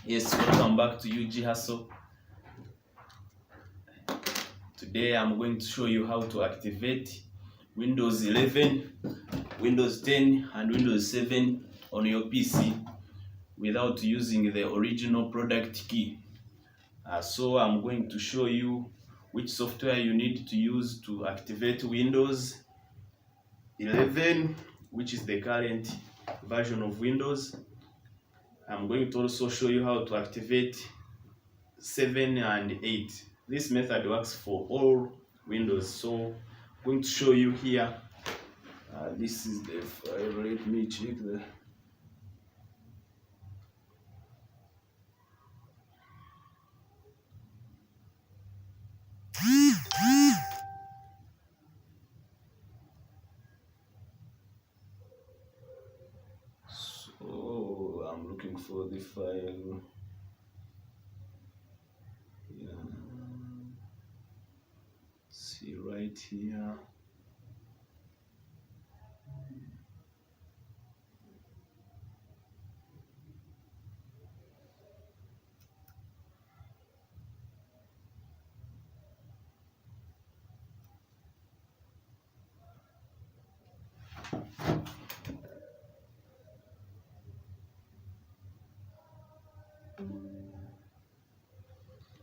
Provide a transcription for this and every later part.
Yes, welcome back to UG Hustle. Today I'm going to show you how to activate Windows 11, Windows 10 and Windows 7 on your PC without using the original product key. So I'm going to show you which software you need to use to activate Windows 11, which is the current version of Windows. I'm going to also show you how to activate 7 and 8. This method works for all Windows. So I'm going to show you here. This is the file. Let me check the. So I'm looking for the file. Yeah. See right here.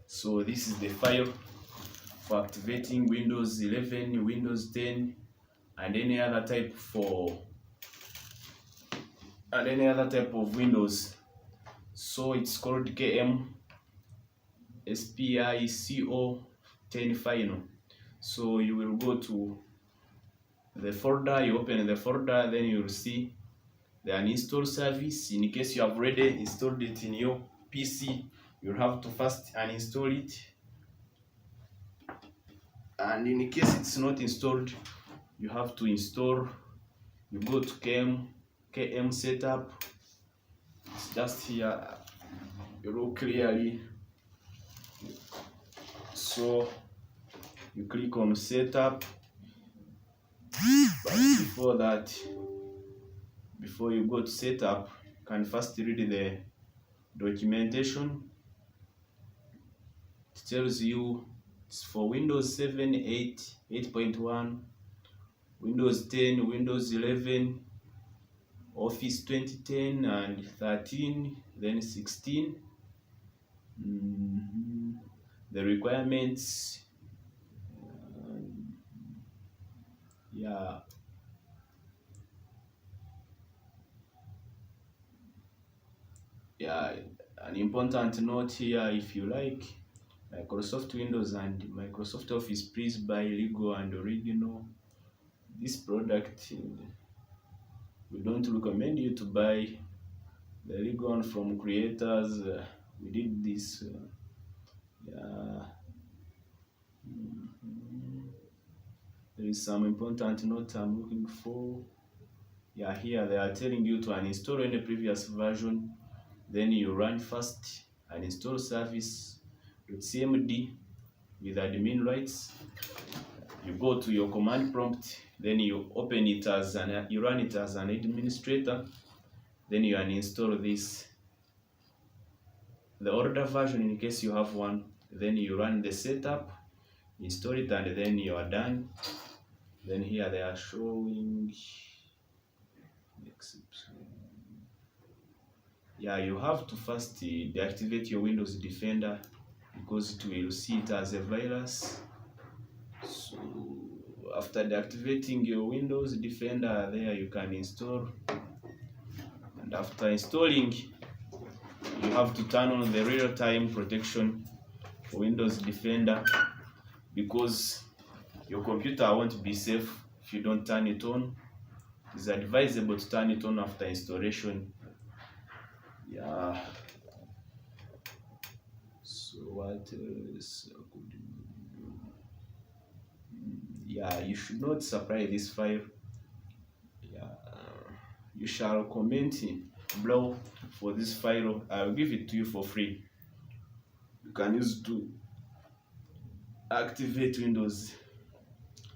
So this is the file for activating Windows 11, Windows 10, and any other type of Windows. So it's called key720P final. So you will go to the folder, you open the folder, then you will see the uninstall service. In case you have already installed it in your PC, you'll have to first uninstall it. And in case it's not installed, you have to install. You go to KM setup. It's just here. You look clearly. So you click on setup. But before that, before you go to setup, you can first read the documentation. It tells you it's for Windows 7, 8, 8.1, Windows 10, Windows 11, Office 2010 and 13, then 16. The requirements, an important note here: if you like Microsoft Windows and Microsoft Office, please buy legal and original. This product, we don't recommend you to buy the legal one from creators. We did this. There is some important note I'm looking for. Here they are telling you to uninstall any previous version. Then you run first uninstall service.cmd with admin rights. You go to your command prompt, then you open it as you run it as an administrator. Then you uninstall this, the older version in case you have one. Then you run the setup, install it, and then you are done. Then here they are showing. You have to first deactivate your Windows Defender because it will see it as a virus. So after deactivating your Windows Defender, there you can install. And after installing, you have to turn on the real-time protection for Windows Defender, because your computer won't be safe if you don't turn it on. It's advisable to turn it on after installation. So what else could you do? You should not supply this file. You shall comment below for this file. I'll give it to you for free. You can use it to activate Windows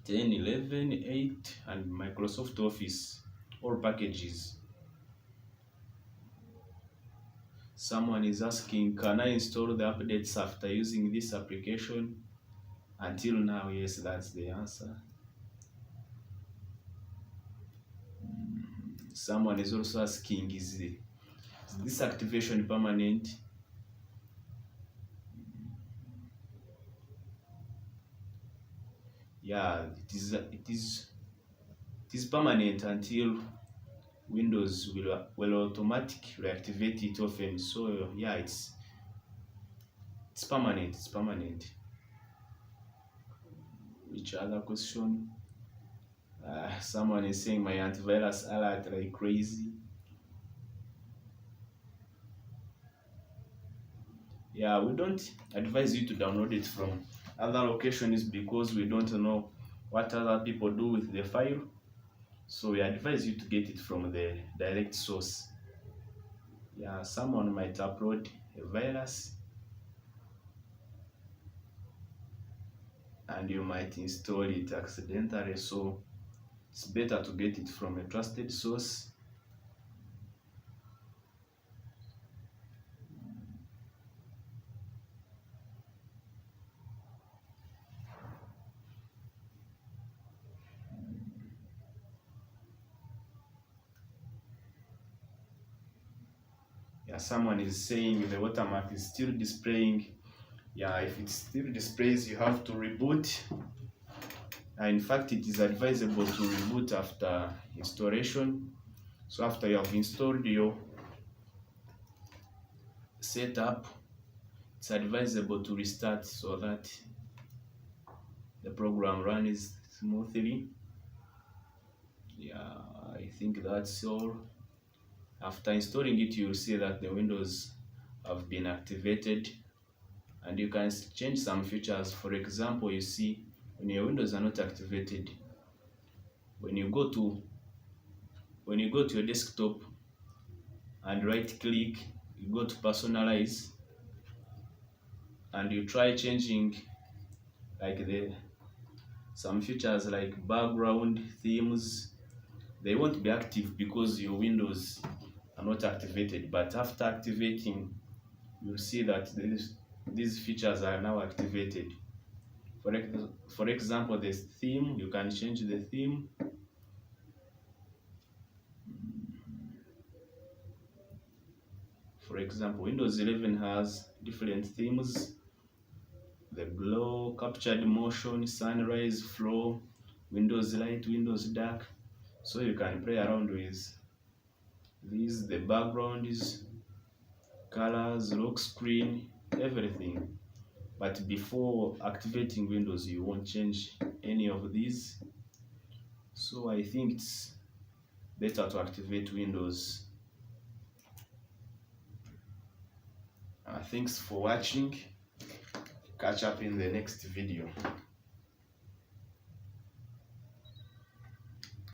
10, 11, 8, and Microsoft Office, all packages. Someone is asking, can I install the updates after using this application? Until now, yes, that's the answer. Someone is also asking, is this activation permanent? Yeah, it is permanent until Windows will automatically reactivate it often. So yeah, it's permanent. It's permanent. Which other question? Someone is saying my antivirus alert like crazy. Yeah, we don't advise you to download it from other locations because we don't know what other people do with the file. So we advise you to get it from the direct source. Yeah, someone might upload a virus and you might install it accidentally, so it's better to get it from a trusted source. Yeah, someone is saying the watermark is still displaying. Yeah, if it still displays, you have to reboot. In fact, it is advisable to reboot after installation. So after you have installed your setup, it's advisable to restart so that the program runs smoothly. Yeah, I think that's all. After installing it, you'll see that the windows have been activated, and you can change some features. For example, you see when your windows are not activated, when you go to your desktop and right click, you go to personalize and you try changing like some features like background themes. They won't be active because your windows are not activated, but after activating, you'll see that these features are now activated. For example, the theme, you can change the theme. For example, Windows 11 has different themes: the glow, captured motion, sunrise, flow, Windows light, Windows dark. So you can play around with these, the backgrounds, colors, lock screen, everything. But before activating Windows, you won't change any of these. So I think it's better to activate Windows. Thanks for watching. Catch up in the next video.